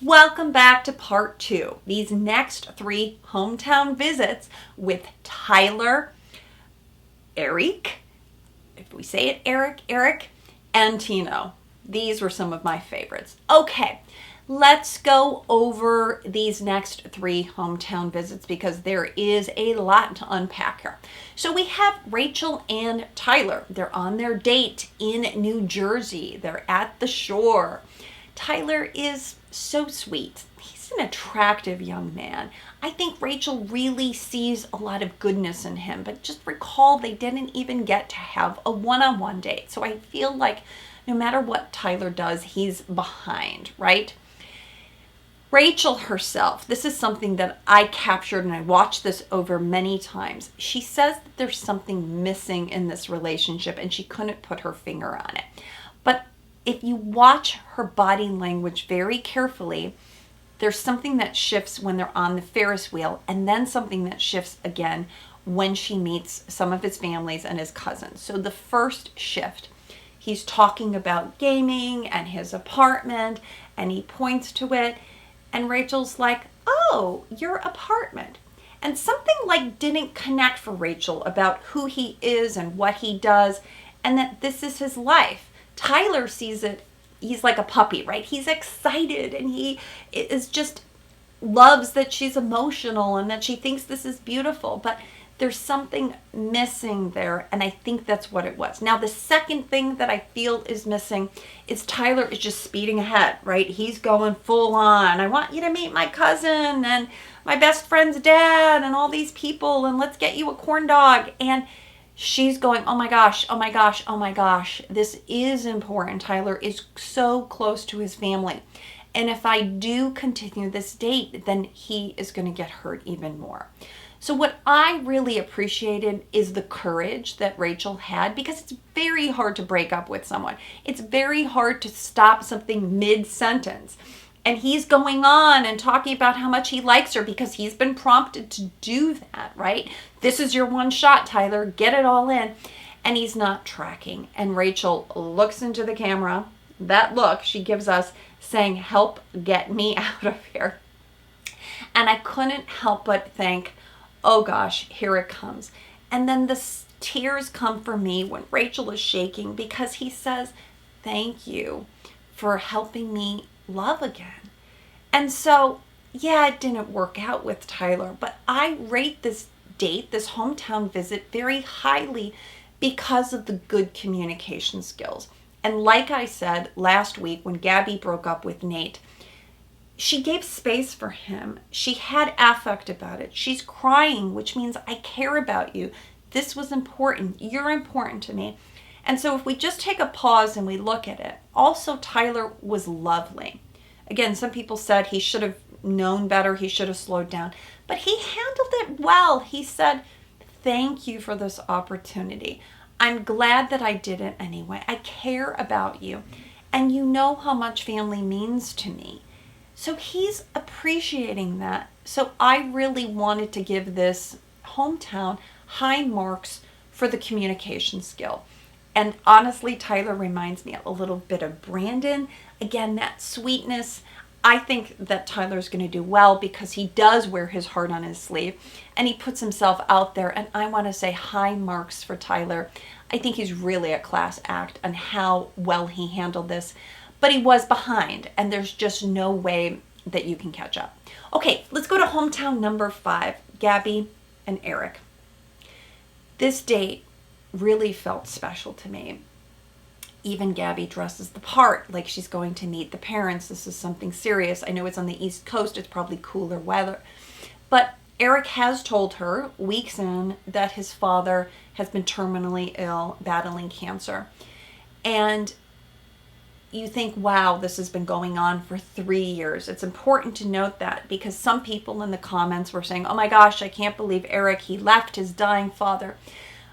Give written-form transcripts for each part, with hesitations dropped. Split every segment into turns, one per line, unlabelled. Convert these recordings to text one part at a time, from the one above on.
Welcome back to part 2. These next 3 hometown visits with Tyler, Erich, if we say it, Erich, and Tino. These were some of my favorites. Okay, let's go over these next 3 hometown visits because there is a lot to unpack here. So we have Rachel and Tyler. They're on their date in New Jersey. They're at the shore. Tyler is so sweet. He's an attractive young man. I think Rachel really sees a lot of goodness in him, but just recall they didn't even get to have a one-on-one date. So I feel like no matter what Tyler does, he's behind, right? Rachel herself, this is something that I captured and I watched this over many times. She says that there's something missing in this relationship and she couldn't put her finger on it. But if you watch her body language very carefully, there's something that shifts when they're on the Ferris wheel and then something that shifts again when she meets some of his families and his cousins. So the first shift, he's talking about gaming and his apartment and he points to it and Rachel's like, "Oh, your apartment." And something like didn't connect for Rachel about who he is and what he does and that this is his life. Tyler sees it, he's like a puppy, right? He's excited and he is just loves that she's emotional and that she thinks this is beautiful, but there's something missing there and I think that's what it was. Now the second thing that I feel is missing is Tyler is just speeding ahead, right? He's going full on. I want you to meet my cousin and my best friend's dad and all these people and let's get you a corn dog. And she's going, oh my gosh, oh my gosh, oh my gosh. This is important. Tyler is so close to his family. And if I do continue this date, then he is going to get hurt even more. So what I really appreciated is the courage that Rachel had because it's very hard to break up with someone. It's very hard to stop something mid-sentence. And he's going on and talking about how much he likes her because he's been prompted to do that, right? This is your one shot, Tyler. Get it all in. And he's not tracking. And Rachel looks into the camera. That look she gives us saying, "Help get me out of here." And I couldn't help but think, oh gosh, here it comes. And then the tears come for me when Rachel is shaking because he says, "Thank you for helping me love again." And so, yeah, it didn't work out with Tyler, but I rate this date, this hometown visit, very highly because of the good communication skills. And like I said last week when Gabby broke up with Nate, she gave space for him. She had affect about it. She's crying, which means I care about you. This was important. You're important to me. And so if we just take a pause and we look at it, also Tyler was lovely. Again, some people said he should have known better. He should have slowed down. But he handled it well. He said, "Thank you for this opportunity. I'm glad that I did it anyway. I care about you. And you know how much family means to me." So he's appreciating that. So I really wanted to give this hometown high marks for the communication skill. And honestly, Tyler reminds me a little bit of Brandon. Again, that sweetness. I think that Tyler's going to do well because he does wear his heart on his sleeve and he puts himself out there. And I want to say high marks for Tyler. I think he's really a class act on how well he handled this. But he was behind and there's just no way that you can catch up. Okay, let's go to hometown number 5, Gabi and Erich. This date really felt special to me. Even Gabby dresses the part like she's going to meet the parents. This is something serious. I know it's on the East Coast. It's probably cooler weather. But Erich has told her weeks in that his father has been terminally ill, battling cancer. And you think, wow, this has been going on for 3 years. It's important to note that because some people in the comments were saying, oh my gosh, I can't believe Erich, he left his dying father.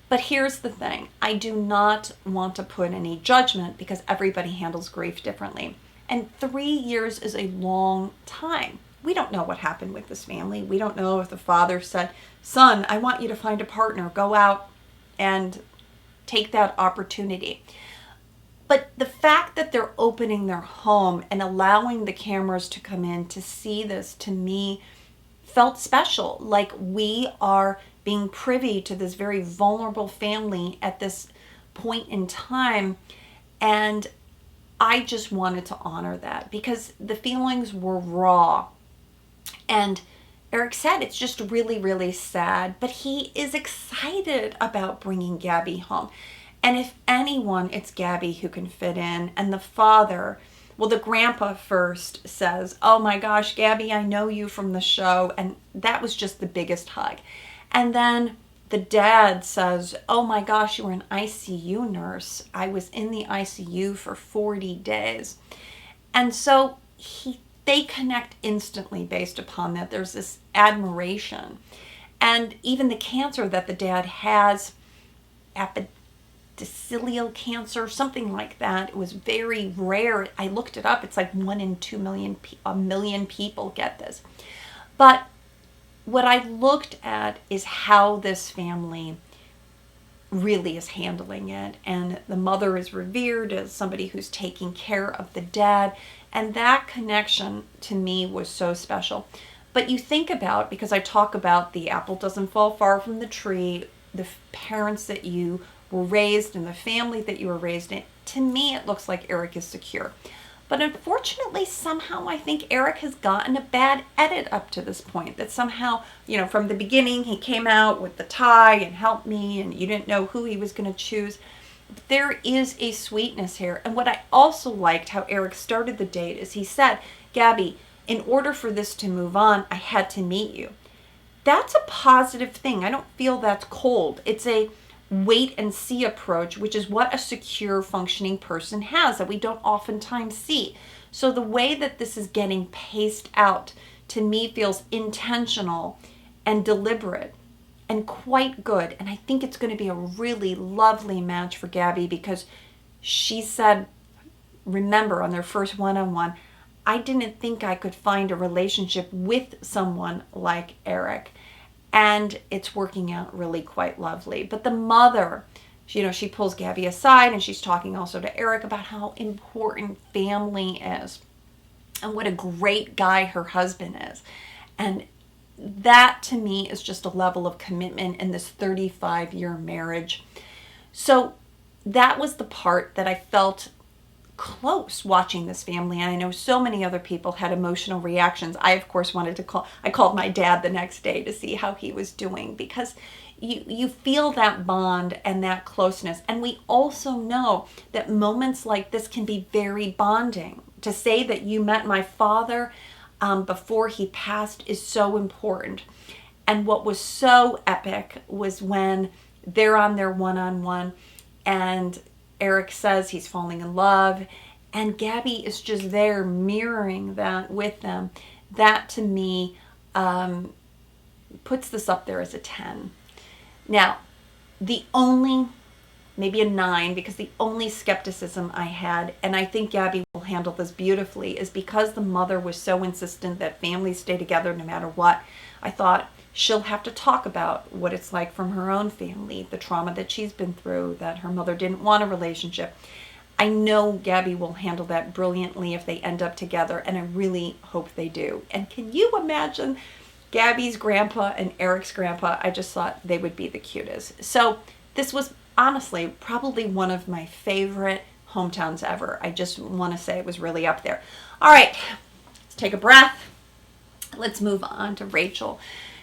But here's the thing. I do not want to put any judgment because everybody handles grief differently. And 3 years is a long time. We don't know what happened with this family. We don't know if the father said, "Son, I want you to find a partner. Go out and take that opportunity." But the fact that they're opening their home and allowing the cameras to come in to see this, to me, felt special. Like we are being privy to this very vulnerable family at this point in time. And I just wanted to honor that because the feelings were raw. And Erich said it's just really, really sad, but he is excited about bringing Gabi home. And if anyone, it's Gabi who can fit in. And the father, well, the grandpa first says, "Oh my gosh, Gabi, I know you from the show." And that was just the biggest hug. And then the dad says, "Oh my gosh, you were an ICU nurse. I was in the ICU for 40 days. And so they connect instantly based upon that. There's this admiration. And even the cancer that the dad has, epithelial cancer, something like that, it was very rare. I looked it up. It's like 1 in 2 million, a million people get this. But what I looked at is how this family really is handling it. And the mother is revered as somebody who's taking care of the dad. And that connection to me was so special. But you think about, because I talk about the apple doesn't fall far from the tree, the parents that you were raised in, the family that you were raised in, to me it looks like Erich is secure. But unfortunately, somehow I think Erich has gotten a bad edit up to this point. That somehow, from the beginning, he came out with the tie and helped me, and you didn't know who he was going to choose. There is a sweetness here. And what I also liked how Erich started the date is he said, "Gabi, in order for this to move on, I had to meet you." That's a positive thing. I don't feel that's cold. It's a wait and see approach, which is what a secure functioning person has that we don't oftentimes see. So the way that this is getting paced out to me feels intentional and deliberate and quite good. And I think it's going to be a really lovely match for Gabi because she said, remember on their first one-on-one, "I didn't think I could find a relationship with someone like Erich." And it's working out really quite lovely. But the mother, she pulls Gabi aside and she's talking also to Erich about how important family is and what a great guy her husband is. And that to me is just a level of commitment in this 35-year marriage. So that was the part that I felt close watching this family. And I know so many other people had emotional reactions. I, of course, I called my dad the next day to see how he was doing because you feel that bond and that closeness. And we also know that moments like this can be very bonding. To say that you met my father before he passed is so important. And what was so epic was when they're on their one-on-one and Erich says he's falling in love and Gabi is just there mirroring that with them. That to me puts this up there as a 10. Now, maybe a 9, because the only skepticism I had, and I think Gabi will handle this beautifully, is because the mother was so insistent that families stay together no matter what. I thought she'll have to talk about what it's like from her own family, the trauma that she's been through, that her mother didn't want a relationship. I know Gabi will handle that brilliantly if they end up together, and I really hope they do. And can you imagine Gabi's grandpa and Erich's grandpa? I just thought they would be the cutest. So this was honestly probably one of my favorite hometowns ever. I just want to say it was really up there. All right, let's take a breath. Let's move on to Rachel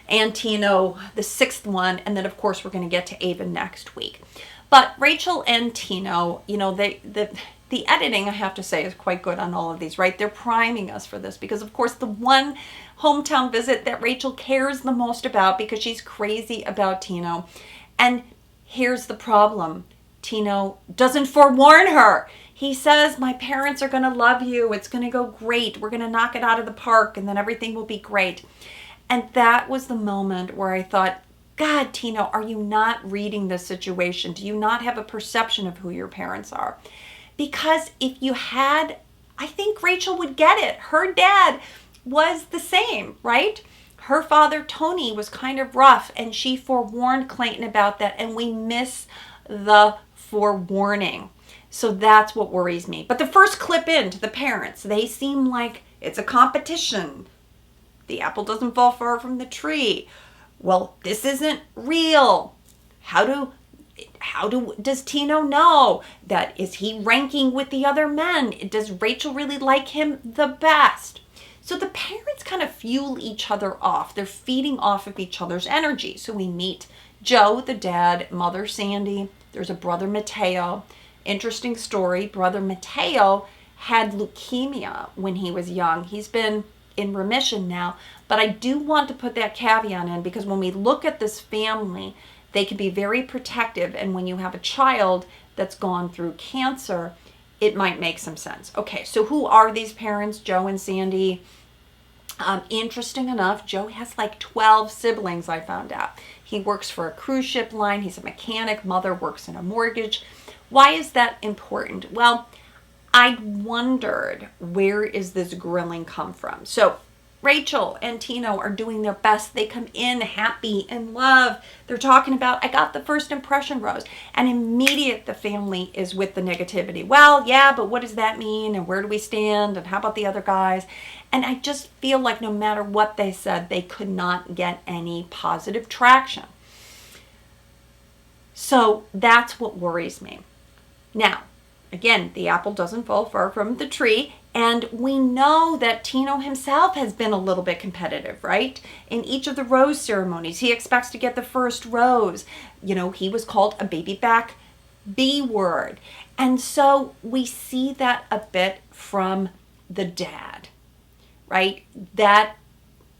and Tino, the 6th one, and then of course we're going to get to Ava next week. But Rachel and Tino, the editing, I have to say, is quite good on all of these, right? They're priming us for this because, of course, the one hometown visit that Rachel cares the most about because she's crazy about Tino. And here's the problem. Tino doesn't forewarn her. He says, "My parents are going to love you. It's going to go great. We're going to knock it out of the park and then everything will be great." And that was the moment where I thought, God, Tino, are you not reading this situation? Do you not have a perception of who your parents are? Because if you had, I think Rachel would get it. Her dad was the same, right? Her father, Tony, was kind of rough, and she forewarned Clayton about that, and we miss the forewarning. So that's what worries me. But the first clip in to the parents, they seem like it's a competition. The apple doesn't fall far from the tree. Well, this isn't real. Does Tino know that? Is he ranking with the other men? Does Rachel really like him the best? So the parents kind of fuel each other off. They're feeding off of each other's energy. So we meet Joe, the dad, mother Sandy. There's a brother Mateo. Interesting story. Brother Mateo had leukemia when he was young. He's been in remission now. But I do want to put that caveat in, because when we look at this family, they can be very protective. And when you have a child that's gone through cancer, it might make some sense. Okay, so who are these parents, Joe and Sandy? Interesting enough, Joe has like 12 siblings, I found out. He works for a cruise ship line. He's a mechanic. Mother works in a mortgage. Why is that important? Well, I wondered, where is this grilling come from? So Rachel and Tino are doing their best. They come in happy and love. They're talking about, I got the first impression rose. And immediate the family is with the negativity. Well, yeah, but what does that mean? And where do we stand? And how about the other guys? And I just feel like no matter what they said, they could not get any positive traction. So that's what worries me. Now, again, the apple doesn't fall far from the tree. And we know that Tino himself has been a little bit competitive, right? In each of the rose ceremonies, he expects to get the first rose. You know, he was called a baby back B word. And so we see that a bit from the dad, right? That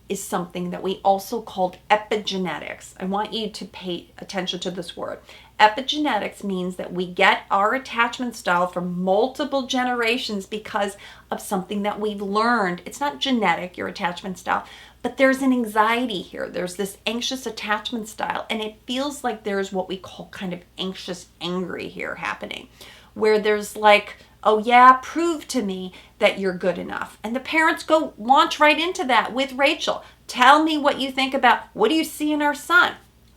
is something that we also called epigenetics. I want you to pay attention to this word. Epigenetics means that we get our attachment style from multiple generations because of something that we've learned. It's not genetic, your attachment style, but there's an anxiety here. There's this anxious attachment style, and it feels like there's what we call kind of anxious angry here happening, where there's like, oh yeah, prove to me that you're good enough. And the parents go launch right into that with Rachel. Tell me what you think about, what do you see in our son?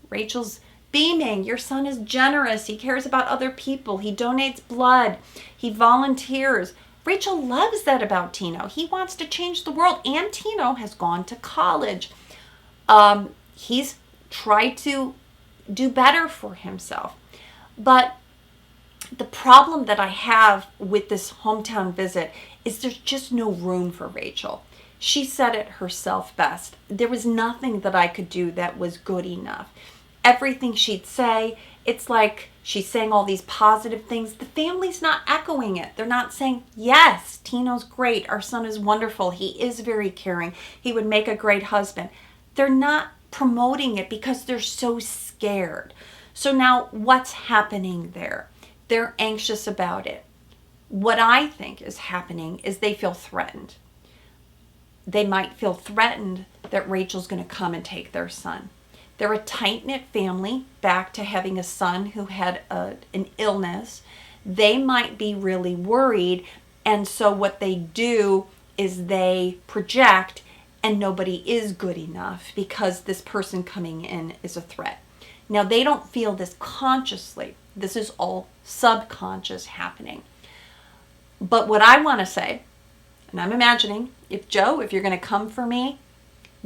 Rachel's beaming. Your son is generous. He cares about other people. He donates blood. He volunteers. Rachel loves that about Tino. He wants to change the world. And Tino has gone to college. He's tried to do better for himself. But the problem that I have with this hometown visit is there's just no room for Rachel. She said it herself best. There was nothing that I could do that was good enough. Everything she'd say, it's like she's saying all these positive things. The family's not echoing it. They're not saying, yes, Tino's great. Our son is wonderful. He is very caring. He would make a great husband. They're not promoting it because they're so scared. So now what's happening there? They're anxious about it. What I think is happening is they feel threatened. They might feel threatened that Rachel's going to come and take their son. They're a tight-knit family, back to having a son who had an illness. They might be really worried, and so what they do is they project, and nobody is good enough because this person coming in is a threat. Now, they don't feel this consciously. This is all subconscious happening. But what I want to say, and I'm imagining, if Joe, if you're going to come for me,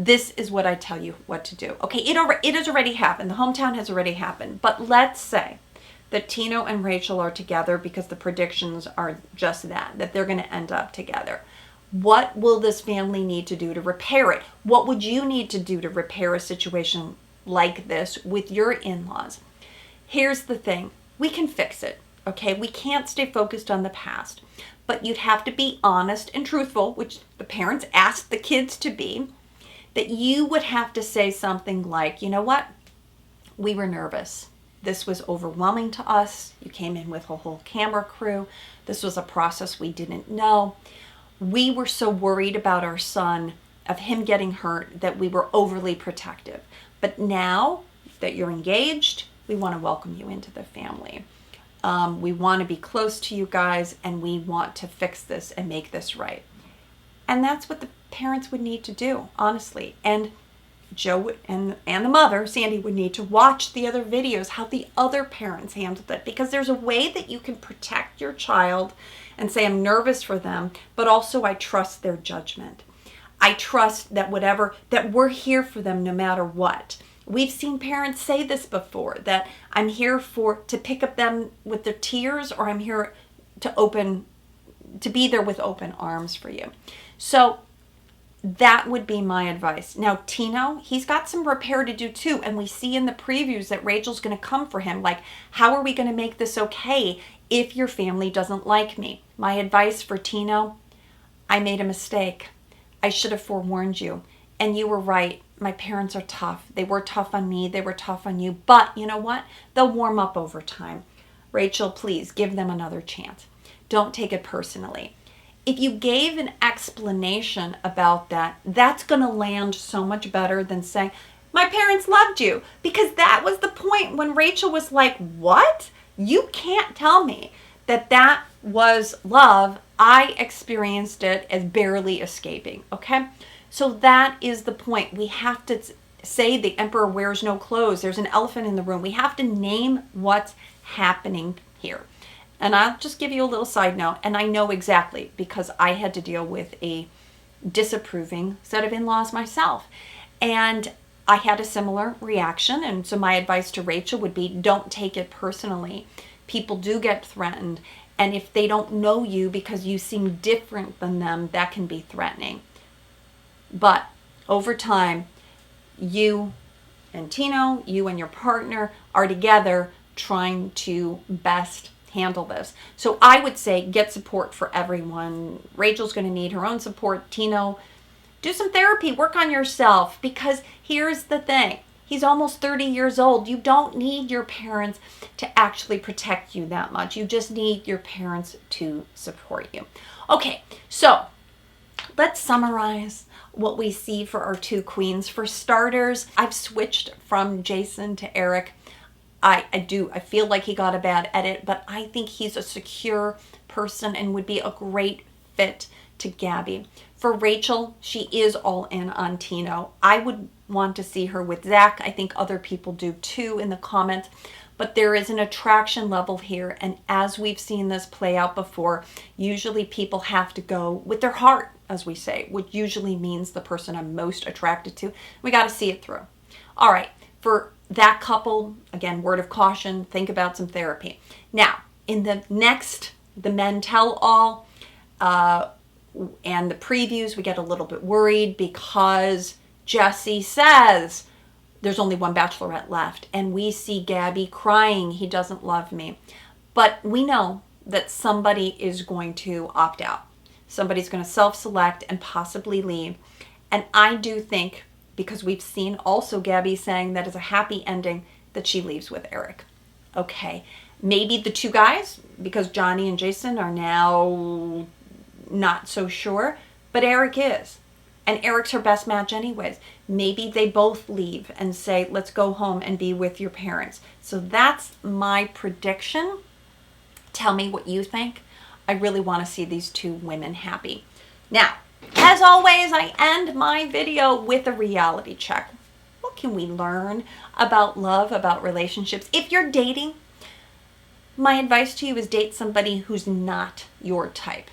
this is what I tell you what to do. Okay, it has already happened. The hometown has already happened. But let's say that Tino and Rachel are together because the predictions are just that they're going to end up together. What will this family need to do to repair it? What would you need to do to repair a situation like this with your in-laws? Here's the thing. We can fix it, okay? We can't stay focused on the past. But you'd have to be honest and truthful, which the parents asked the kids to be. That you would have to say something like, you know what? We were nervous. This was overwhelming to us. You came in with a whole camera crew. This was a process we didn't know. We were so worried about our son, of him getting hurt, that we were overly protective. But now that you're engaged, we want to welcome you into the family. We want to be close to you guys, and we want to fix this and make this right. And that's what the parents would need to do, honestly. And Joe and the mother, Sandy, would need to watch the other videos, how the other parents handled it, because there's a way that you can protect your child and say, I'm nervous for them, but also I trust their judgment. I trust that that we're here for them no matter what. We've seen parents say this before, that I'm here to pick up them with their tears, or I'm here to be there with open arms for you. So that would be my advice. Now, Tino, he's got some repair to do too. And we see in the previews that Rachel's going to come for him. Like, how are we going to make this okay if your family doesn't like me? My advice for Tino, I made a mistake. I should have forewarned you. And you were right. My parents are tough. They were tough on me. They were tough on you. But you know what? They'll warm up over time. Rachel, please give them another chance. Don't take it personally. If you gave an explanation about that, that's going to land so much better than saying, my parents loved you. Because that was the point when Rachel was like, what? You can't tell me that was love. I experienced it as barely escaping, okay? So that is the point. We have to say the emperor wears no clothes. There's an elephant in the room. We have to name what's happening here. And I'll just give you a little side note, and I know exactly because I had to deal with a disapproving set of in-laws myself. And I had a similar reaction, and so my advice to Rachel would be, don't take it personally. People do get threatened, and if they don't know you because you seem different than them, that can be threatening. But over time, you and Tino, you and your partner are together trying to best handle this. So I would say get support for everyone. Rachel's going to need her own support. Tino, do some therapy, work on yourself, because here's the thing. He's almost 30 years old. You don't need your parents to actually protect you that much. You just need your parents to support you. Okay, so let's summarize what we see for our two queens. For starters, I've switched from Jason to Erich. I feel like he got a bad edit, but I think he's a secure person and would be a great fit to Gabi. For Rachel, she is all in on Tino. I would want to see her with Zach. I think other people do too in the comments, but there is an attraction level here. And as we've seen this play out before, usually people have to go with their heart, as we say, which usually means the person I'm most attracted to. We got to see it through. All right, for that couple, again, word of caution, think about some therapy. Now, in the Men Tell All and the previews, we get a little bit worried because Jesse says there's only one bachelorette left, and we see Gabi crying, he doesn't love me. But we know that somebody is going to opt out. Somebody's going to self-select and possibly leave. And I do think, because we've seen also Gabi saying that is a happy ending, that she leaves with Erich. Okay, maybe the two guys, because Johnny and Jason are now not so sure, but Erich is. And Erich's her best match anyways. Maybe they both leave and say, let's go home and be with your parents. So that's my prediction. Tell me what you think. I really want to see these two women happy. Now, as always, I end my video with a reality check. What can we learn about love, about relationships? If you're dating, my advice to you is date somebody who's not your type.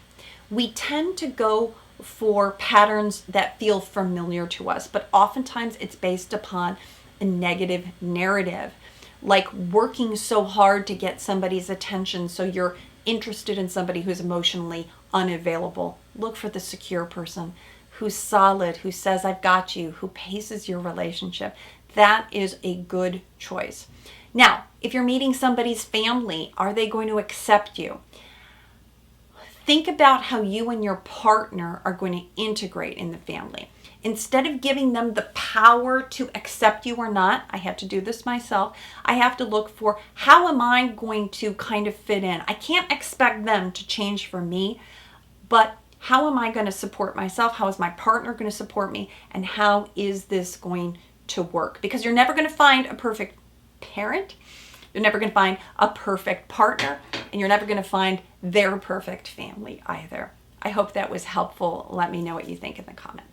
We tend to go for patterns that feel familiar to us, but oftentimes it's based upon a negative narrative, like working so hard to get somebody's attention so you're interested in somebody who's emotionally unavailable. Look for the secure person who's solid, who says, I've got you, who paces your relationship. That is a good choice. Now, if you're meeting somebody's family, are they going to accept you? Think about how you and your partner are going to integrate in the family. Instead of giving them the power to accept you or not, I had to do this myself. I have to look for, how am I going to kind of fit in? I can't expect them to change for me, but how am I going to support myself? How is my partner going to support me? And how is this going to work? Because you're never going to find a perfect parent. You're never going to find a perfect partner, and you're never going to find their perfect family either. I hope that was helpful. Let me know what you think in the comments.